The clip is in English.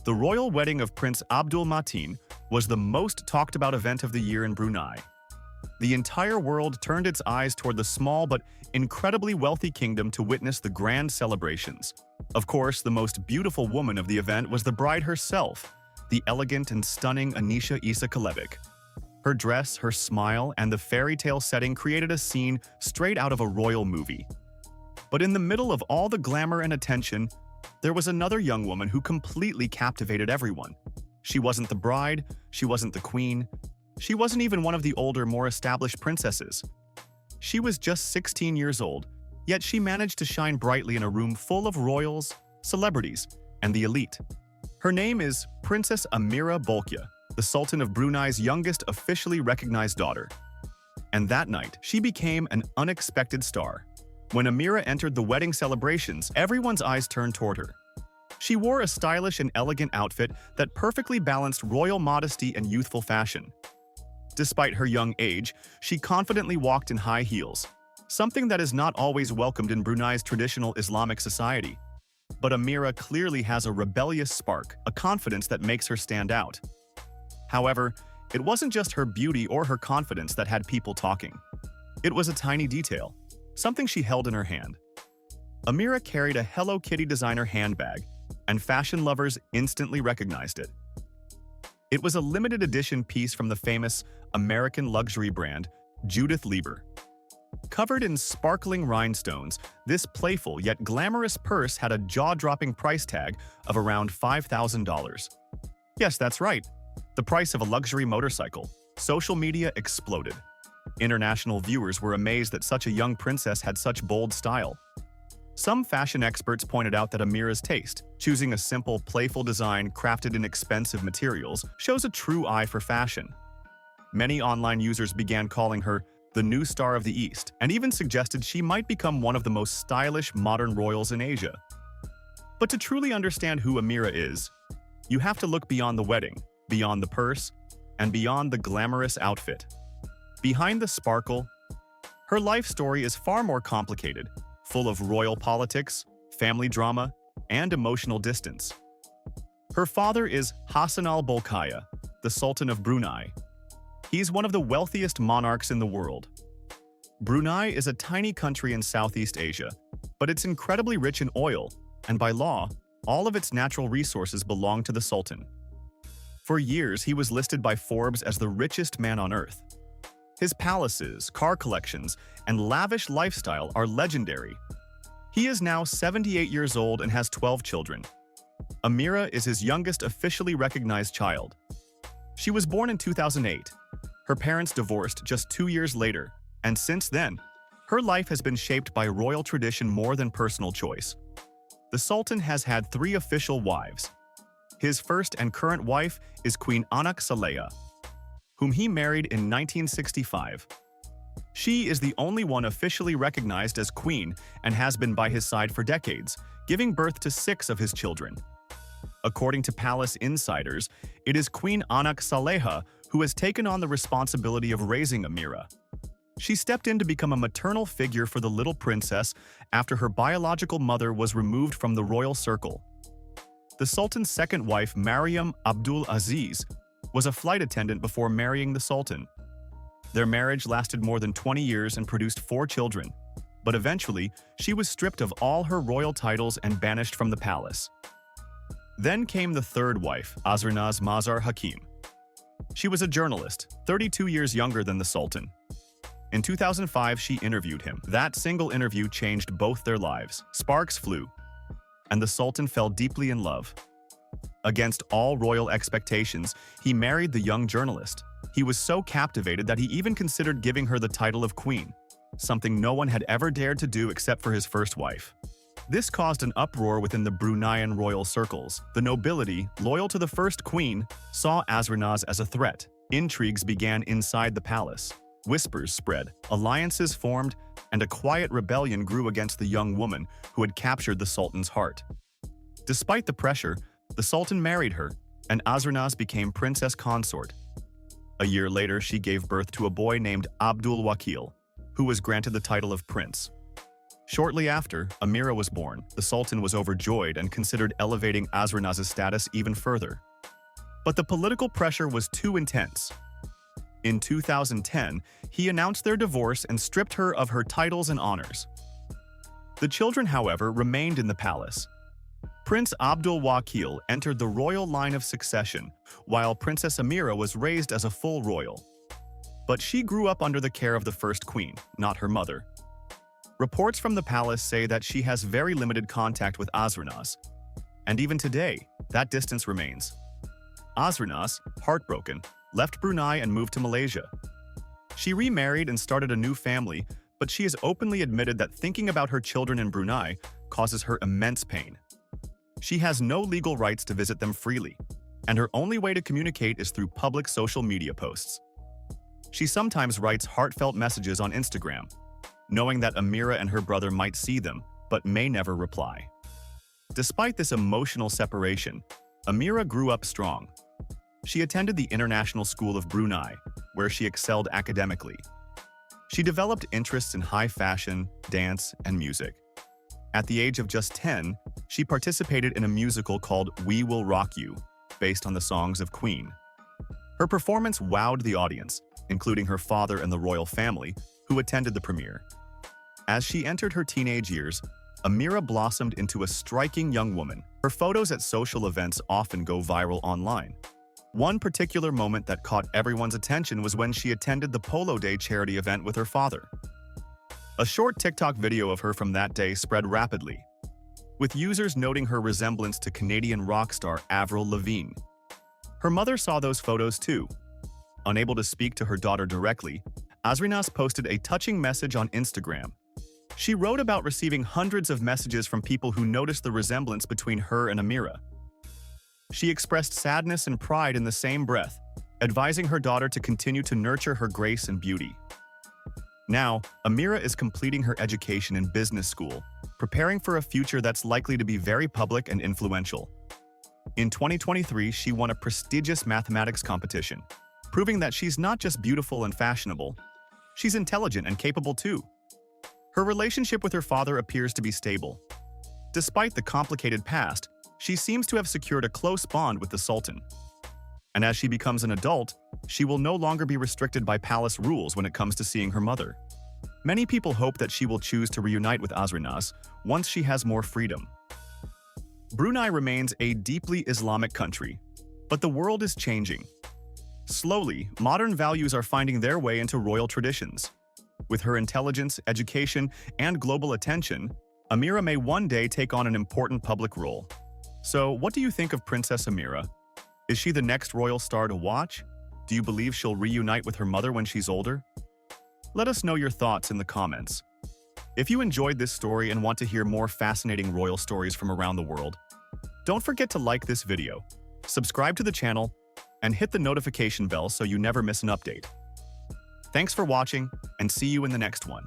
The royal wedding of Prince Abdul Mateen was the most talked about event of the year in Brunei. The entire world turned its eyes toward the small but incredibly wealthy kingdom to witness the grand celebrations. Of course, the most beautiful woman of the event was the bride herself, the elegant and stunning Anisha Isa Kalevik. Her dress, her smile, and the fairy tale setting created a scene straight out of a royal movie. But in the middle of all the glamour and attention, there was another young woman who completely captivated everyone. She wasn't the bride, she wasn't the queen, she wasn't even one of the older, more established princesses. She was just 16 years old, yet she managed to shine brightly in a room full of royals, celebrities, and the elite. Her name is Princess Amira Bolkiah, the Sultan of Brunei's youngest officially recognized daughter. And that night, she became an unexpected star. When Amira entered the wedding celebrations, everyone's eyes turned toward her. She wore a stylish and elegant outfit that perfectly balanced royal modesty and youthful fashion. Despite her young age, she confidently walked in high heels, something that is not always welcomed in Brunei's traditional Islamic society. But Amira clearly has a rebellious spark, a confidence that makes her stand out. However, it wasn't just her beauty or her confidence that had people talking. It was a tiny detail, something she held in her hand. Amira carried a Hello Kitty designer handbag, and fashion lovers instantly recognized it. It was a limited edition piece from the famous American luxury brand, Judith Leiber. Covered in sparkling rhinestones, this playful yet glamorous purse had a jaw-dropping price tag of around $5,000. Yes, that's right, the price of a luxury motorcycle. Social media exploded. International viewers were amazed that such a young princess had such bold style. Some fashion experts pointed out that Amira's taste, choosing a simple, playful design crafted in expensive materials, shows a true eye for fashion. Many online users began calling her the new star of the East, and even suggested she might become one of the most stylish modern royals in Asia. But to truly understand who Amira is, you have to look beyond the wedding, beyond the purse, and beyond the glamorous outfit. Behind the sparkle, her life story is far more complicated, full of royal politics, family drama, and emotional distance. Her father is Hassan al-Bolkiah, the Sultan of Brunei. He's one of the wealthiest monarchs in the world. Brunei is a tiny country in Southeast Asia, but it's incredibly rich in oil, and by law, all of its natural resources belong to the Sultan. For years, he was listed by Forbes as the richest man on earth. His palaces, car collections, and lavish lifestyle are legendary. He is now 78 years old and has 12 children. Amira is his youngest officially recognized child. She was born in 2008. Her parents divorced just 2 years later, and since then, her life has been shaped by royal tradition more than personal choice. The Sultan has had 3 official wives. His first and current wife is Queen Anak Saleha, whom he married in 1965. She is the only one officially recognized as queen and has been by his side for decades, giving birth to 6 of his children. According to palace insiders, it is Queen Anak Saleha who has taken on the responsibility of raising Amira. She stepped in to become a maternal figure for the little princess after her biological mother was removed from the royal circle. The Sultan's second wife, Mariam Abdul Aziz, was a flight attendant before marrying the Sultan. Their marriage lasted more than 20 years and produced 4 children, but eventually, she was stripped of all her royal titles and banished from the palace. Then came the third wife, Azrinaz Mazar Hakim. She was a journalist, 32 years younger than the Sultan. In 2005, she interviewed him. That single interview changed both their lives. Sparks flew, and the Sultan fell deeply in love. Against all royal expectations, he married the young journalist. He was so captivated that he even considered giving her the title of queen, something no one had ever dared to do except for his first wife. This caused an uproar within the Bruneian royal circles. The nobility, loyal to the first queen, saw Azrinaz as a threat. Intrigues began inside the palace. Whispers spread, alliances formed, and a quiet rebellion grew against the young woman who had captured the Sultan's heart. Despite the pressure, the Sultan married her, and Azrinaz became princess consort. A year later, she gave birth to a boy named Abdul Wakil, who was granted the title of prince. Shortly after, Amira was born. The Sultan was overjoyed and considered elevating Azrinaz's status even further. But the political pressure was too intense. In 2010, he announced their divorce and stripped her of her titles and honors. The children, however, remained in the palace. Prince Abdul Wakil entered the royal line of succession, while Princess Amira was raised as a full royal. But she grew up under the care of the first queen, not her mother. Reports from the palace say that she has very limited contact with Azrinaz, and even today, that distance remains. Azrinaz, heartbroken, left Brunei and moved to Malaysia. She remarried and started a new family, but she has openly admitted that thinking about her children in Brunei causes her immense pain. She has no legal rights to visit them freely, and her only way to communicate is through public social media posts. She sometimes writes heartfelt messages on Instagram, knowing that Amira and her brother might see them, but may never reply. Despite this emotional separation, Amira grew up strong. She attended the International School of Brunei, where she excelled academically. She developed interests in high fashion, dance, and music. At the age of just 10, she participated in a musical called We Will Rock You, based on the songs of Queen. Her performance wowed the audience, including her father and the royal family, who attended the premiere. As she entered her teenage years, Amira blossomed into a striking young woman. Her photos at social events often go viral online. One particular moment that caught everyone's attention was when she attended the Polo Day charity event with her father. A short TikTok video of her from that day spread rapidly, with users noting her resemblance to Canadian rock star Avril Lavigne. Her mother saw those photos too. Unable to speak to her daughter directly, Azrinaz posted a touching message on Instagram. She wrote about receiving hundreds of messages from people who noticed the resemblance between her and Amira. She expressed sadness and pride in the same breath, advising her daughter to continue to nurture her grace and beauty. Now, Amira is completing her education in business school, preparing for a future that's likely to be very public and influential. In 2023, she won a prestigious mathematics competition, proving that she's not just beautiful and fashionable, she's intelligent and capable too. Her relationship with her father appears to be stable. Despite the complicated past, she seems to have secured a close bond with the Sultan. And as she becomes an adult, she will no longer be restricted by palace rules when it comes to seeing her mother. Many people hope that she will choose to reunite with Azrinaz once she has more freedom. Brunei remains a deeply Islamic country, but the world is changing. Slowly, modern values are finding their way into royal traditions. With her intelligence, education, and global attention, Amira may one day take on an important public role. So, what do you think of Princess Amira? Is she the next royal star to watch? Do you believe she'll reunite with her mother when she's older? Let us know your thoughts in the comments. If you enjoyed this story and want to hear more fascinating royal stories from around the world, don't forget to like this video, subscribe to the channel, and hit the notification bell so you never miss an update. Thanks for watching, and see you in the next one.